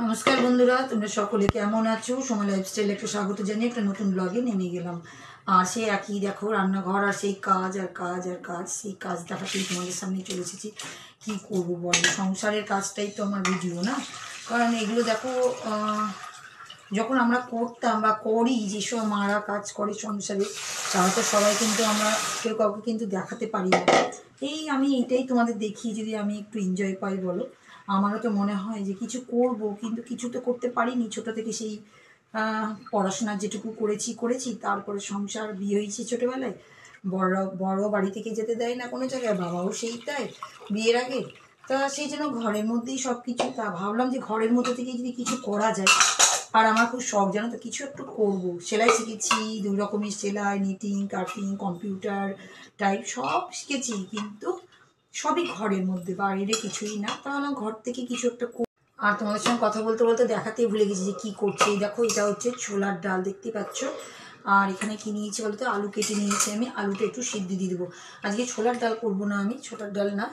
নমস্কার বন্ধুরা, তোমরা সকলে কেমন আছো? সময় লাইফস্টাইল একটু স্বাগত জানিয়ে একটা নতুন ব্লগে নেমে গেলাম। আর সে একই দেখো, রান্নাঘর আর সেই কাজ আর কাজ আর কাজ, সেই কাজ দেখাতেই তোমাদের সামনে চলে এসেছি। কী করবো বলো, সংসারের কাজটাই তো আমার ভিডিও না। কারণ এগুলো দেখো, যখন আমরা করতাম বা করি, যেসব মারা কাজ করে সংসারে, তারা তো সবাই কিন্তু আমরা কেউ কাউকে কিন্তু দেখাতে পারি না। এই আমি এটাই তোমাদের দেখি, যদি আমি একটু এনজয় পাই বলো। আমারও তো মনে হয় যে কিছু করব, কিন্তু কিছু তো করতে পারিনি ছোটো থেকে। সেই পড়াশোনার যেটুকু করেছি, তারপরে সংসার, বিয়ে হয়েছে ছোটোবেলায়। বড় বাড়ি থেকে যেতে দেয় না কোনো জায়গায়, বাবাও সেই তাই বিয়ের আগে। তা সেই জন্য ঘরের মধ্যেই সব কিছু। তা ভাবলাম যে ঘরের মধ্যে থেকে যদি কিছু করা যায়। আর আমার খুব শখ, জানো তো, কিছু একটু করবো। সেলাই শিখেছি, 2 রকমের সেলাই, নিটিং, কাটিং, কম্পিউটার টাইপ সব শিখেছি, কিন্তু সবই ঘরের মধ্যে, বাইরে কিছুই না। তাহলে ঘর থেকে কিছু একটা। আর তোমাদের সঙ্গে কথা বলতে বলতে দেখাতেই ভুলে গেছি যে কী করছি। এই দেখো, এটা হচ্ছে ছোলার ডাল, দেখতেই পাচ্ছ। আর এখানে কী নিয়েছি বলতো, আলু কেটে নিয়েছি আমি। আলুটা একটু সিদ্ধ দিয়ে দেবো। আজকে ছোলার ডাল করবো না আমি, ছোলার ডাল না,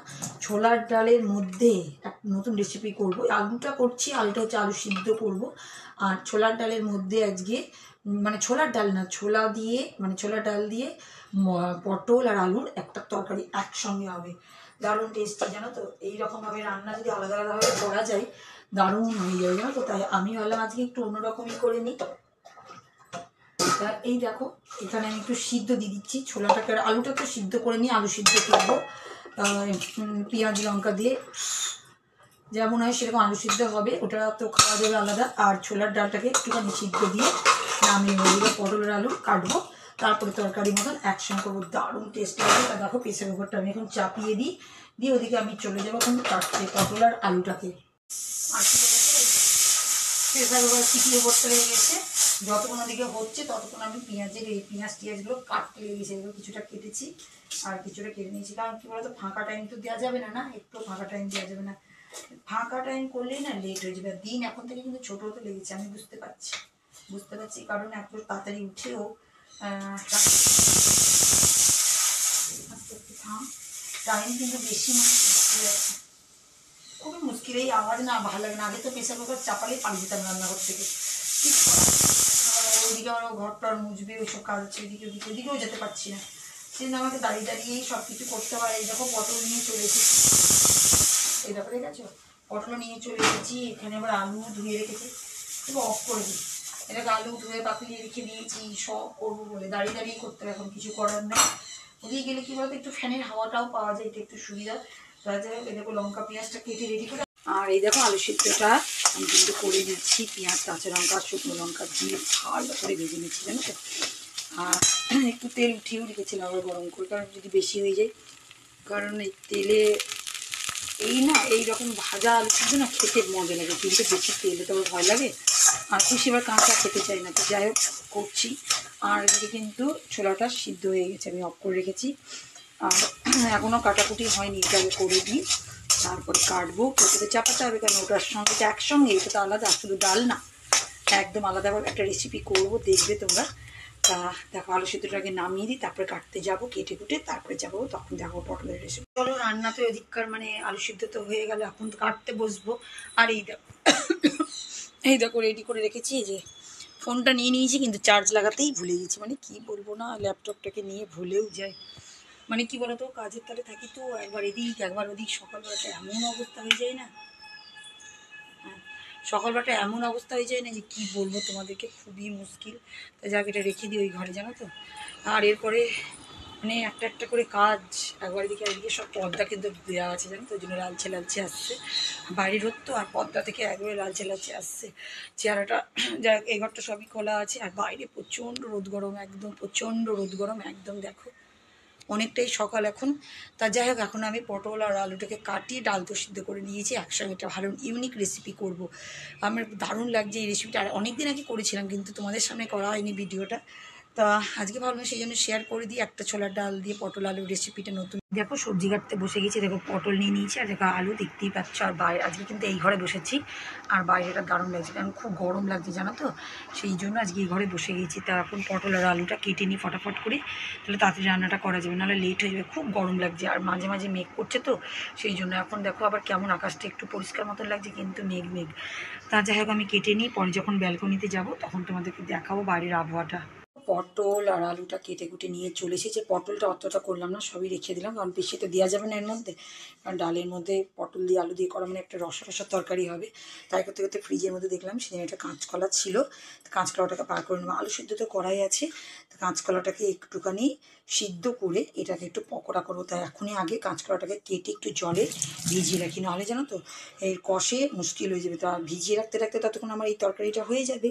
ছোলার ডালের মধ্যে এক নতুন রেসিপি করবো। আলুটা করছি, আলুটা হচ্ছে আলু সিদ্ধ করব। আর ছোলার ডালের মধ্যে আজকে, মানে ছোলার ডাল না, ছোলা দিয়ে, মানে ছোলার ডাল দিয়ে পটল আর আলুর একটা তরকারি একসঙ্গে হবে। দারুণ টেস্টি, জানো তো। এইরকমভাবে রান্না যদি আলাদা আলাদাভাবে করা যায়, দারুণ হয়ে যাবে, জানো তো। তাই আমি ভাবলাম আজকে একটু অন্যরকমই করে নিই। তা এই দেখো, এখানে আমি একটু সিদ্ধ দিয়ে দিচ্ছি ছোলাটাকে। আর আলুটা তো সিদ্ধ করে নিই, আলু সিদ্ধ করবো পেঁয়াজ লঙ্কা দিয়ে। যেমন হয় সেরকম আলু সিদ্ধ হবে, ওটা তো খাওয়া যাবে আলাদা। আর ছোলার ডালটাকে একটুখানি সিদ্ধ দিয়ে নামিয়ে নেবো। পটলের আলু কাটবো, তারপরে তরকারি মতন একসঙ্গে করবো, দারুণ টেস্ট লাগবে। তা দেখো, প্রেসার কুকারটা আমি এখন চাপিয়ে দিই, দিয়ে ওদিকে আমি চলে যাবো এখন কাটতে পটল আর আলুটাকে। আর কি বলতো, প্রেসার কুকার সিটির উপরটা লেগে গেছে। যতক্ষণ ওদিকে হচ্ছে ততক্ষণ আমি পেঁয়াজ টিয়াজগুলো কাটতে লেগে গেছে। এগুলো কিছুটা কেটেছি আর কিছুটা কেটে নিয়েছি। কারণ কি বলতো, ফাঁকা টাইম তো দেওয়া যাবে না, না একটু ফাঁকা টাইম দেওয়া যাবে না। ফাঁকা টাইম করলেই না লেট হয়ে যাবে। দিন এখন থেকে কিন্তু ছোটো হতে লেগেছে, আমি বুঝতে পারছি। কারণ এত তাড়াতাড়ি উঠেও টাইম কিন্তু বেশি, মানে খুবই মুশকিল। এই আওয়াজ না ভালো লাগে না। আগে তো প্রেসার কুকার চাপালেই পালিয়ে যেতাম রান্নাঘর থেকে। ঠিক, ওইদিকে আমার ঘরটার মুছবে, ওইসব কাজ হচ্ছে, ওইদিকেও যেতে পারছি না। সেজন্য আমাকে দাঁড়িয়ে দাঁড়িয়েই সব কিছু করতে হয়। এই দেখো, পটল নিয়ে চলে এসেছি। এই ব্যাপারে গেছো, পটল নিয়ে চলে এসেছি। এখানে আবার আলু ধুয়ে রেখেছি, একটু অফ করে দিই। এটাকে আলু ধুয়ে পাতলিয়ে রেখে দিয়েছি, সব করবো বলে দাঁড়িয়ে দাঁড়িয়ে করতে হবে, এখন কিছু করার নেই। ওদিকে গেলে কি বলতো, একটু ফ্যানের হাওয়াটাও পাওয়া যায়, এটা একটু সুবিধা। তার জন্য এই দেখো, লঙ্কা পেঁয়াজটা কেটে রেডি করে। আর এই দেখো, আলু সিদ্ধটা আমি কিন্তু করে দিচ্ছি। পেঁয়াজ, কাঁচা লঙ্কা, শুকনো লঙ্কা দিয়ে ভালো করে ভেজে নিচ্ছি, জানো তো। আর একটু তেল উঠিয়েও রেখেছিলাম আবার গরম করে, কারণ যদি বেশি হয়ে যায়। কারণ এই তেলে এইরকম ভাজা আলু সিদ্ধ না খেতে মজা লাগে, কিন্তু বেশি তেলে তো ভয় লাগে। আর খুশি এবার কাঁচা খেতে চাই না, তো যাই হোক করছি। আর এদিকে কিন্তু ছোলাটা সিদ্ধ হয়ে গেছে, আমি অফ করে রেখেছি। আর এখনও কাটাকুটি হয়নি, এটা আমি করে দিই, তারপরে কাটবো। কেটে চাপাতে হবে, কেন ওটার সঙ্গে তো একসঙ্গে, এটা তো আলাদা, শুধু ডাল না, একদম আলাদাভাবে একটা রেসিপি করবো, দেখবে তোমরা। তা দেখো, আলু সিদ্ধটাকে নামিয়ে দিই, তারপরে কাটতে যাবো, কেটে কুটে তারপরে যাবো, তখন দেখো পটলের রেসিপি। চলো, রান্না তো এদিককার, মানে আলু সিদ্ধ তো হয়ে গেল, এখন তো কাটতে বসবো। আর এই দেখো রেডি করে রেখেছি। এই যে ফোনটা নিয়ে নিয়েছি, কিন্তু চার্জ লাগাতেই ভুলে গেছি। মানে কি বলবো না, ল্যাপটপটাকে নিয়ে ভুলেও যাই। মানে কি বলতো, কাজের তালে থাকি তো, একবার এদিক একবার ওদিক, সকালবেলাটা এমন অবস্থা হয়ে যায় না, সকালবেলাটা এমন অবস্থা হয়ে যায় না যে কী বলবো তোমাদেরকে, খুবই মুশকিল। তা যাক, এটা রেখে দিই ওই ঘরে, জানো তো। আর এরপরে মানে একটা একটা করে কাজ, একবার এদিকে একদিকে সব পর্দা কিন্তু দেওয়া আছে, জানো তো, ওই জন্য লালচে লালচে আসছে। বাইরের রোদ তো, আর পর্দা থেকে একবারে লালচে লালচে আসছে। চেহারাটা যা, এই ঘরটা সবই খোলা আছে, আর বাইরে প্রচণ্ড রোদ গরম, একদম প্রচণ্ড রোদ গরম, একদম দেখো অনেকটাই সকাল এখন। তা যাই হোক, এখন আমি পটল আর আলুটাকে কাটিয়ে ডাল তো সিদ্ধ করে নিয়েছি একসঙ্গে। একটা ভালো ইউনিক রেসিপি করব। আমার দারুণ লাগছে এই রেসিপিটা। আর অনেক দিন আগে করেছিলাম, কিন্তু তোমাদের সামনে করা হয়নি ভিডিওটা। তা আজকে ভাবলাম সেই জন্য শেয়ার করে দিই, একটা ছোলার ডাল দিয়ে পটল আলু রেসিপিটা নতুন। দেখো সবজি কাটতে বসে গেছি, দেখো পটল নিয়ে নিয়েছি আর দেখো আলু দেখতেই পাচ্ছ। আর বাইরে আজকে কিন্তু এই ঘরে বসেছি, আর বাইরেটা দারুণ লাগছে কারণ খুব গরম লাগছে জানো তো, সেই জন্য আজকে এই ঘরে বসে গেছি। তা এখন পটল আর আলুটা কেটে নিই ফটাফট করে, তাহলে তাড়াতাড়ি রান্নাটা করা যাবে, নাহলে লেট হয়ে যাবে, খুব গরম লাগছে। আর মাঝে মাঝে মেঘ করছে তো সেই জন্য। এখন দেখো আবার কেমন আকাশটা একটু পরিষ্কার মতন লাগছে, কিন্তু মেঘ মেঘ। তা যাই হোক আমি কেটে নিই, পরে যখন ব্যালকনিতে যাব তখন তোমাদেরকে দেখাবো বাইরের আবহাওয়াটা। পটল আর আলুটা কেটে কুটে নিয়ে চলে এসেছি। পটলটা অতটা করলাম না, সবই রেখে দিলাম, কারণ বেশি তো দেওয়া যাবে না এর মধ্যে, কারণ ডালের মধ্যে পটল দিয়ে আলু দিয়ে করা মানে একটা রসা রসা তরকারি হবে। তাই করতে করতে ফ্রিজের মধ্যে দেখলাম সেদিন একটা কাঁচকলা ছিল, কাঁচকলাটাকে পার করে নেবো। আলু সিদ্ধ তো করাই আছে, তো কাঁচকলাটাকে একটুখানি সিদ্ধ করে এটাকে একটু পকোড়া করবো। তাই এখনই আগে কাঁচকলাটাকে কেটে একটু জলে ভিজিয়ে রাখি, নাহলে জানো তো এর কষে মুশকিল হয়ে যাবে। তা ভিজিয়ে রাখতে রাখতে ততক্ষণ আমার এই তরকারিটা হয়ে যাবে,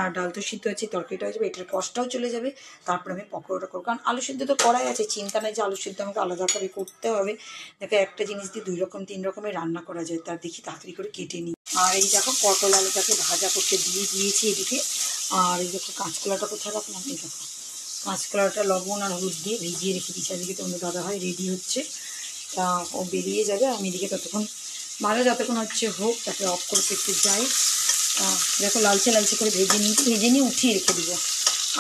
আর ডাল তো সিদ্ধ আছে, তরকারিটা হয়ে যাবে, এটার কষটাও চলে যাবে। তারপরে আমি পকোড়াটা করবো, কারণ আলু সিদ্ধ তো করাই আছে, চিন্তা নেই যে আলু সিদ্ধ আমাকে আলাদা করে করতে হবে। দেখো একটা জিনিস দিয়ে 2 রকম 3 রকমের রান্না করা যায়। তার দেখি তাড়াতাড়ি করে কেটে নিই। আর এই দেখো পটল আলুটাকে ভাজা করতে দিয়ে দিয়েছি এদিকে। আর এই দেখো কাঁচকলাটা কোথায় রাখলাম, এই দেখো কাঁচকলাটা লবণ আর হলুদ দিয়ে ভিজিয়ে রেখে দিচ্ছি। এদিকে তোমাদের দাদাভাই রেডি হচ্ছে, তা ও বেরিয়ে যাবে, আমি এদিকে ততক্ষণ ভালো যতক্ষণ হচ্ছে হোক, তারপরে অফ করতে একটু যাই। দেখো লালচে লালচে করে ভেজে নিয়ে উঠিয়ে রেখে দেবো।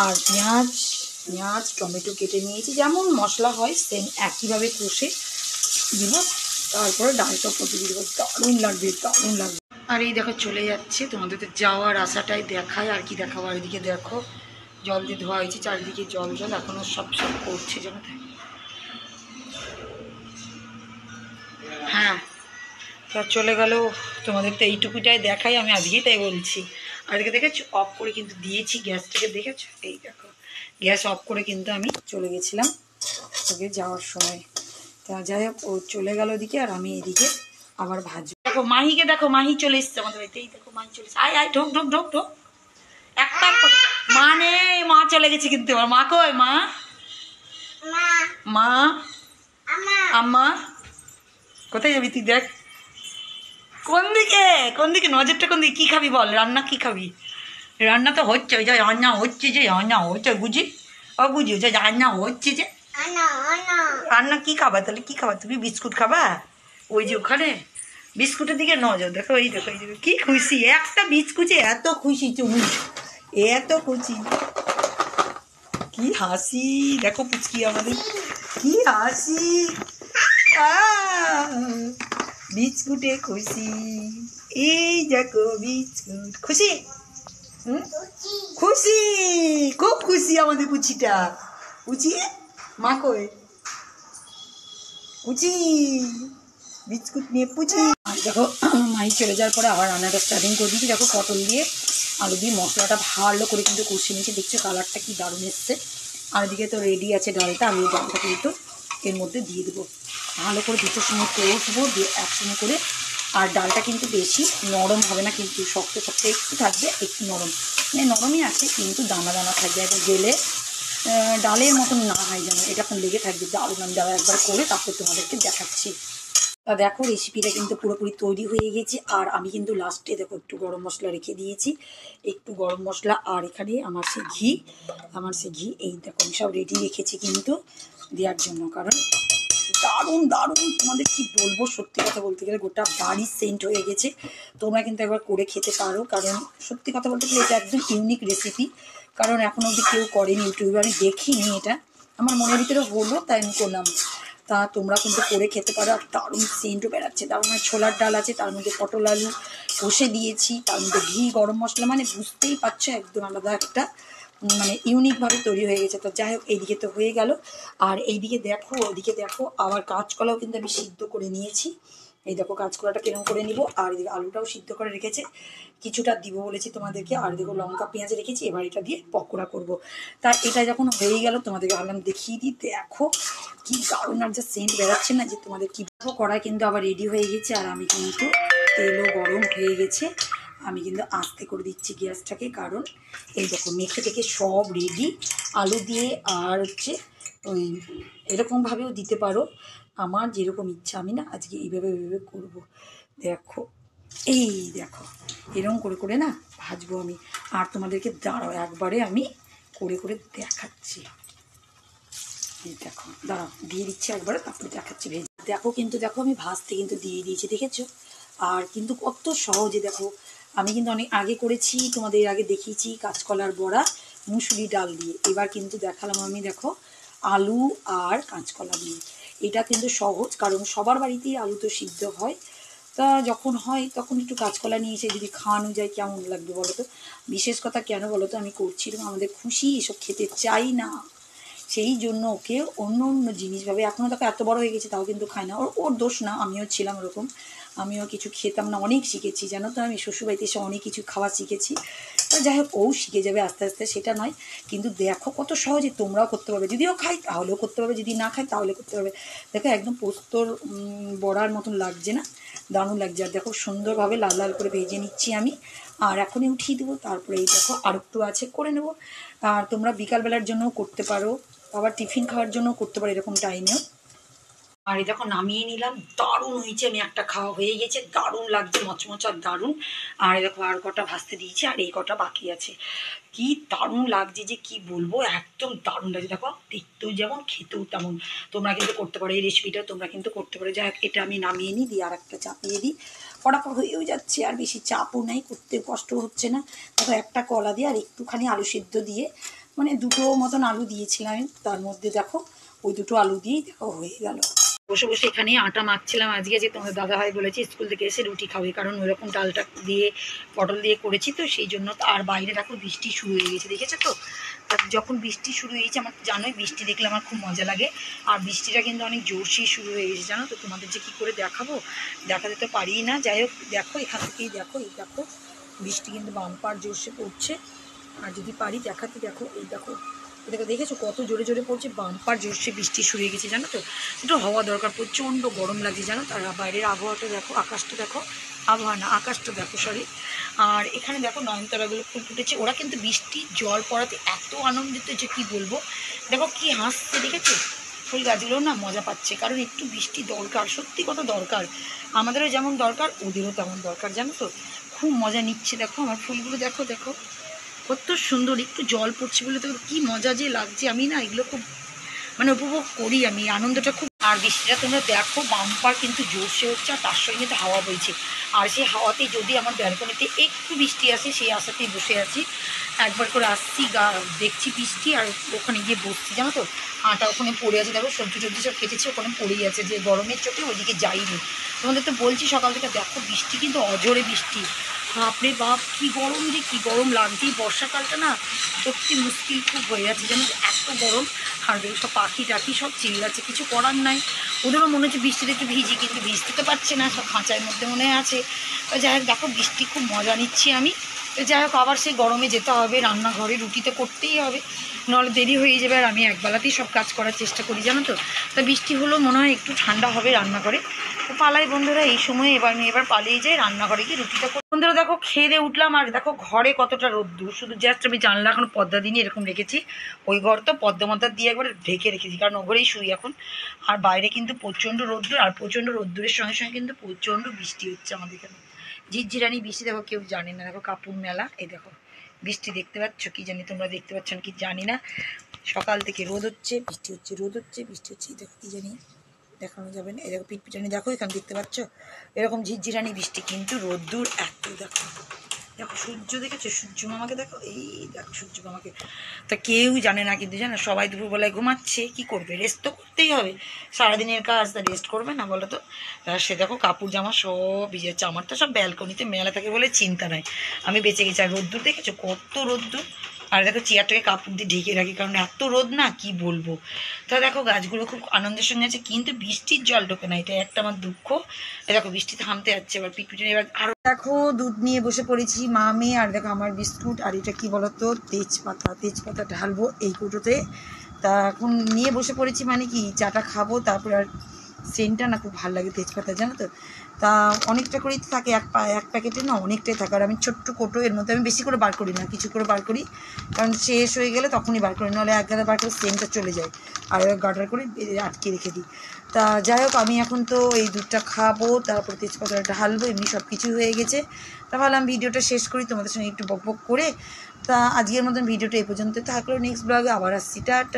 আর পেঁয়াজ টমেটো কেটে নিয়েছি, যেমন মশলা হয় সেম একইভাবে কষে দিব। তারপরে ডালটা কষে দিয়ে দেবো, দারুণ লাগবে দারুণ লাগবে। আর এই দেখো চলে যাচ্ছে, তোমাদের তো যাওয়ার আশাটাই দেখায়, আর কি দেখাবো। আর এদিকে দেখো জল দিয়ে ধোয়া হয়েছে, চারিদিকে জল জল এখনও সব সব করছে জানো তো। হ্যাঁ, তা চলে গেল, তোমাদের তো এইটুকুটাই দেখাই, আমি আজকেই তাই বলছি। আর এদিকে দেখেছো অফ করে কিন্তু দিয়েছি গ্যাসটাকে, দেখেছো এই দেখো গ্যাস অফ করে কিন্তু আমি চলে গেছিলাম ওকে যাওয়ার সময়। তা যাই হোক ও চলে গেল ওদিকে, আর আমি এদিকে আবার ভাজবো। দেখো মাহিকে দেখো, মাহি চলে এসছে আমাদের বাড়িতে, এই দেখো মাহি চলে এসছে, আয় আয় ঢোক ঢোক ঢোক ঢোক। একটা মা নেই, মা চলে গেছে কিন্তু, আমার মা কই, মা মা আম্মা কোথায় যাবি তুই, দেখ কোন দিকে কোন দিকে নজরটা কোন দিকে, কী খাবি বল, রান্না কী খাবি? রান্না তো হচ্ছে, ওই যে রান্না হচ্ছে, যে রান্না হচ্ছে বুঝি, ও বুঝি যে রান্না হচ্ছে, যে রান্না কী খাবা তাহলে, কী খাবা তুমি, বিস্কুট খাবা? ওই যে ওখানে বিস্কুটের দিকে নজর, দেখো এই দেখো এই দেখো কী খুশি, একটা বিস্কুটে এত খুশি তুমি, এত খুশি, কি হাসি দেখো পুচকি আমাদের, কি হাসি, বিস্কুটে খুশি, এই দেখো বিস্কুট খুশি, খুশি, খুব খুশি আমাদের পুচিটা, পুচি মা কই, পুচি বিস্কুট নিয়ে পুচি। আর দেখো মাই চলে যাওয়ার পরে আবার রান্নাটা স্টার্টিং করে দিয়েছি। দেখো পটল দিয়ে আলু দিয়ে মশলাটা ভালো করে কিন্তু কষিয়ে নিয়েছি, দেখছো কালারটা কি দারুণ এসছে। আর এদিকে তো রেডি আছে ডালটা, আমি ওই ডালটা কিন্তু এর মধ্যে দিয়ে দেবো, ভালো করে দুটোর সময় কষবো, দিয়ে একসঙ্গে করে। আর ডালটা কিন্তু বেশি নরম হবে না, কিন্তু শক্ত শক্ত একটু থাকবে, একটু নরম, মানে নরমই আছে কিন্তু দানা দানা থাকবে, একবার গেলে ডালের মতন না হয় যেন, এটা এখন লেগে থাকবে। দারুণ, আমি দাদা একবার করে তারপর তোমাদেরকে দেখাচ্ছি। তা দেখো রেসিপিটা কিন্তু পুরোপুরি তৈরি হয়ে গেছে। আর আমি কিন্তু লাস্টে দেখো একটু গরম মশলা রেখে দিয়েছি, একটু গরম মশলা, আর এখানে আমার সে ঘি এই দেখো আমি সব রেডি রেখেছি কিন্তু দেওয়ার জন্য, কারণ দারুণ দারুণ তোমাদের কি বলবো, সত্যি কথা বলতে গেলে গোটা বাড়ি সেন্ট হয়ে গেছে। তোমরা কিন্তু একবার করে খেতে পারো, কারণ সত্যি কথা বলতে গেলে এটা একদম ইউনিক রেসিপি, কারণ এখনো অবধি কেউ করেনি ইউটিউবে, আমি দেখিনি, এটা আমার মনের ভিতরে হলো তাই আমি করলাম। তা তোমরা কিন্তু করে খেতে পারো, আর দারুণ সেন্টও বেড়াচ্ছে, দারুণ। ছোলার ডাল আছে, তার মধ্যে পটল আলু কষে দিয়েছি, তার মধ্যে ঘি গরম মশলা, মানে বুঝতেই পারছো একদম আলাদা একটা মানে ইউনিকভাবে তৈরি হয়ে গেছে। তো যাই হোক এইদিকে তো হয়ে গেল। আর এইদিকে দেখো ওইদিকে দেখো আবার কাঁচকলাও কিন্তু আমি সিদ্ধ করে নিয়েছি, এই দেখো কাঁচকলাটা কেরম করে নিব। আর এদিকে আলুটাও সিদ্ধ করে রেখেছে, কিছুটা দিব বলেছি তোমাদেরকে। আর দেখো লঙ্কা পেঁয়াজ রেখেছি, এবার এটা দিয়ে পকোড়া করব। তা এটা যখন হয়ে গেল তোমাদেরকে ভাবলাম দেখিয়ে দিই, দেখো কি দারুণ আর যা সেন্ট বেড়াচ্ছে না, যে তোমাদের কি কড়াই কিন্তু আবার রেডি হয়ে গেছে। আর আমি কিন্তু তেলও গরম হয়ে গেছে, আমি কিন্তু আস্তে করে দিচ্ছি গ্যাসটাকে, কারণ এই দেখো মেখে টেখে সব রেডি আলু দিয়ে। আর হচ্ছে ওই এরকমভাবেও দিতে পারো, আমার যেরকম ইচ্ছা, আমি না আজকে এইভাবে করবো। দেখো এই দেখো এরকম করে করে না ভাজবো আমি। আর তোমাদেরকে দাঁড়াও একবারে আমি করে করে দেখাচ্ছি। দেখো দাঁড়াও, দিয়ে দিচ্ছি একবারে, তারপরে দেখাচ্ছি ভেজে। দেখো কিন্তু দেখো আমি ভাজতে কিন্তু দিয়ে দিয়েছি, দেখেছো? আর কিন্তু কত সহজে দেখো, আমি কিন্তু অনেক আগে করেছি, তোমাদের আগে দেখিয়েছি কাঁচকলার বড়া মুসুরি ডাল দিয়ে। এবার কিন্তু দেখালাম আমি দেখো আলু আর কাঁচকলা দিয়ে। এটা কিন্তু সহজ, কারণ সবার বাড়িতেই আলু তো সিদ্ধ হয়, তা যখন হয় তখন একটু কাঁচকলা নিয়ে এসে যদি খাওয়ানো যায় কেমন লাগবে বলো তো। বিশেষ কথা কেন বলো তো, আমি করছিলাম আমাদের খুশি এসব খেতে চাই না, সেই জন্য ওকে অন্য অন্য জিনিসভাবে, এখনও তাকে এত বড় হয়ে গেছে তাও কিন্তু খায় না। ওর দোষ না, আমিও ছিলাম ওরকম, আমিও কিছু খেতাম না, অনেক শিখেছি জানো তো। আমি শ্বশুরবাড়িতে এসে অনেক কিছু খাওয়া শিখেছি। তা যাই হোক, ও শিখে যাবে আস্তে আস্তে, সেটা নয়। কিন্তু দেখো কত সহজে তোমরাও করতে পারবে, যদিও খাই তাহলেও করতে পারবে, যদি না খাই তাহলে করতে পারবে। দেখো একদম পোস্তর বড়ার মতন লাগছে না? দারুণ লাগছে। আর দেখো সুন্দরভাবে লাল লাল করে ভেজে নিচ্ছি আমি, আর এখনই উঠিয়ে দেবো। তারপরে এই দেখো আর একটু আছে, করে নেবো। আর তোমরা বিকালবেলার জন্যও করতে পারো, আবার টিফিন খাওয়ার জন্য করতে পারো এরকম টাইমেও। আর এই দেখো নামিয়ে নিলাম, দারুণ হয়েছে। আমি একটা খাওয়া হয়ে গেছে, দারুণ লাগছে, মচমচ আর দারুণ। আর এই দেখো আর কটা ভাজতে দিয়েছি, আর এই কটা বাকি আছে। কি দারুণ লাগছে যে কি বলবো, একদম দারুণ লাগছে। দেখো দেখতেও যেমন খেতেও তেমন। তোমরা কিন্তু করতে পারো এই রেসিপিটা, তোমরা কিন্তু করতে পারো। যাই হোক, এটা আমি নামিয়ে নিই, দিয়ে আর একটা চাপিয়ে দিই, ফটাফট হয়েও যাচ্ছে, আর বেশি চাপও নেই, করতে কষ্ট হচ্ছে না। দেখো একটা কলা দিয়ে আর একটুখানি আলু সিদ্ধ দিয়ে, মানে দুটো মতন আলু দিয়েছিলাম আমি, তার মধ্যে দেখো ওই দুটো আলু দিয়েই দেখো হয়ে গেল। বসে বসে এখানে আটা মাখছিলাম আজকে, যে তোমাদের দাদাভাই বলেছি স্কুল থেকে এসে রুটি খাবে, কারণ ওইরকম ডালটা দিয়ে পটল দিয়ে করেছি তো সেই জন্য। আর বাইরে দেখো বৃষ্টি শুরু হয়ে গেছে, দেখেছো তো? যখন বৃষ্টি শুরু হয়েছে, আমার জানোই বৃষ্টি দেখলে আমার খুব মজা লাগে। আর বৃষ্টিটা কিন্তু অনেক জোরসেই শুরু হয়ে গেছে জানো তো। তোমাদের যে কী করে দেখাবো, দেখাতে তো পারি না। যাই হোক দেখো, এখান থেকেই দেখো, এই দেখো বৃষ্টি কিন্তু বাম্পার জোরসে পড়ছে। আর যদি পারি দেখাতে, দেখো এই দেখো, দেখো দেখেছো কত জোরে জোরে পড়ছে, বাম্পার জোরসে বৃষ্টি শুরু হয়ে গেছে জানো তো। একটু হওয়া দরকার, প্রচণ্ড গরম লাগছে জানো। তার বাইরের আবহাওয়াটা দেখো, আকাশটা দেখো, আবহাওয়া না আকাশটা দেখো, সরি। আর এখানে দেখো নয়নতারাগুলো ফুল ফুটেছে, ওরা কিন্তু বৃষ্টির জল পড়াতে এত আনন্দিত যে কি বলবো। দেখো কি হাসছে, দেখেছো? ফুল গাছগুলো না মজা পাচ্ছে, কারণ একটু বৃষ্টি দরকার, সত্যি কথা দরকার। আমাদেরও যেমন দরকার, ওদেরও তেমন দরকার জানো তো। খুব মজা নিচ্ছে দেখো আমার ফুলগুলো, দেখো দেখো কত সুন্দর, একটু জল পড়ছে বলে তো কি মজা যে লাগছে। আমি না এগুলো খুব মানে উপভোগ করি, আমি আনন্দটা খুব। আর বৃষ্টিটা তোমরা দেখো বাম্পার কিন্তু জোরসে হচ্ছে, আর তার সঙ্গে তো হাওয়া বইছে। আর সেই হাওয়াতে যদি আমার ব্যালকনিতে একটু বৃষ্টি আসে, সেই আশাতেই বসে আছি। একবার করে আসছি, দেখছি বৃষ্টি, আর ওখানে গিয়ে বসছি জানো তো। আটা ওখানে পড়ে আছে, দেখো সবজি টবজি সব কেটেছে, ওখানে পড়েই আছে, যে গরমের চোখে ওইদিকে যাইনি। তোমাদের তো বলছি সকাল থেকে, দেখো বৃষ্টি কিন্তু অজোরে বৃষ্টি। বাপরে বাপ, কী গরম যে কী গরম লাগছেই। বর্ষাকালটা না সত্যি মুশকিল খুব হয়ে যাচ্ছে যেন, এত গরম। আর সব পাখি টাখি সব চিল্লাচ্ছে, কিছু করার নাই। ওদেরও মনে হচ্ছে বৃষ্টিতে একটু ভিজি, কিন্তু ভিজতে তো পারছে না, সব খাঁচার মধ্যে মনে আছে। তো যাই হোক দেখো বৃষ্টি খুব মজা নিচ্ছি আমি। তো যাই হোক আবার সেই গরমে যেতে হবে রান্নাঘরে, রুটি তো করতেই হবে, নাহলে দেরি হয়ে যাবে। আর আমি একবেলাতেই সব কাজ করার চেষ্টা করি জানো তো। তা বৃষ্টি হলো মনে হয় একটু ঠান্ডা হবে রান্নাঘরে, তো পালাই বন্ধুরা এই সময়। এবার পালিয়ে যাই রান্নাঘরে গিয়ে রুটিটা করি। বন্ধুরা দেখো খেয়ে দিয়ে উঠলাম, আর দেখো ঘরে কতটা রোদ্দুর, শুধু জাস্ট আমি জানলা এখন পর্দা দিয়ে এরকম রেখেছি। ওই ঘর তো পর্দা মদ্দা দিয়ে একবার ঢেকে রেখেছি, কারণ ওঘরেই শুই এখন। আর বাইরে কিন্তু প্রচণ্ড রোদ্দুর, আর প্রচণ্ড রোদ্দুরের সঙ্গে সঙ্গে কিন্তু প্রচণ্ড বৃষ্টি হচ্ছে আমাদের এখানে, ঝিরঝিরানি বৃষ্টি। দেখো কেউ জানে না, দেখো কাপুর মেলা, এই দেখো বৃষ্টি দেখতে পাচ্ছ কি জানি, তোমরা দেখতে পাচ্ছ কি জানি না। সকাল থেকে রোদ হচ্ছে, বৃষ্টি হচ্ছে, রোদ হচ্ছে, বৃষ্টি হচ্ছে, দেখো কি জানি দেখানো যাবে না। এরকম পিটপিটানি দেখো এখানে দেখতে পাচ্ছ, এরকম ঝিরঝিরানি বৃষ্টি, কিন্তু রোদ্দুর এত। দেখো দেখো সূর্য দেখেছো, সূর্য মামাকে দেখো, এই দেখো সূর্য মামাকে। তা কেউ জানে না কিন্তু জানো, সবাই দুপুরবেলায় ঘুমাচ্ছে, কি করবে, রেস্ট তো করতেই হবে, সারাদিনের কাজ, তা রেস্ট করবে না বলো তো। সে দেখো কাপড় জামা সব ভিজে যাচ্ছে, আমার তো সব ব্যালকনিতে মেলা থাকে বলে চিন্তা নাই, আমি বেঁচে গেছি। আর রোদ্দুর দেখেছো কত রোদ্দুর। আর দেখো চেয়ারটাকে কাপড় দিয়ে ঢেকে রাখি, কারণ এত রোদ না কি বলবো। তা দেখো গাছগুলো খুব আনন্দের সঙ্গে আছে, কিন্তু বৃষ্টির জল ঢোকে না, এটা একটা আমার দুঃখ। দেখো বৃষ্টি থামতে যাচ্ছে, এবার পিটপিটে এবার আরো। দেখো দুধ নিয়ে বসে পড়েছি মা মেয়ে, আর দেখো আমার বিস্কুট, আর এটা কি বলতো তেজপাতা ঢালবো এই কুটোতে। তা এখন নিয়ে বসে পড়েছি, মানে কি চাটা খাবো, তারপরে আর সেন্টটা না খুব ভালো লাগে তেজপাতা, জানো তো। তা অনেকটা করেই থাকে, এক প্যাকেটে না অনেকটাই থাকে। আর আমি ছোট্ট কোটো, এর মধ্যে আমি বেশি করে বার করি না, কিছু করে বার করি, কারণ শেষ হয়ে গেলে তখনই বার করি, নাহলে এক গাদা বার করে সেন্টটা চলে যায়, আর গার্ডার করে আটকে রেখে দিই। তা যাই হোক, আমি এখন তো এই দুধটা খাবো, তারপর তেজপাতাটা ঢালবো, এমনি সব কিছু হয়ে গেছে। তা ভাবলাম ভিডিওটা শেষ করি তোমাদের সঙ্গে একটু বক বক করে। তা আজকের মতন ভিডিওটা এই পর্যন্ত থাকলো, নেক্সট ব্লগে আবার আসছি, টাটা।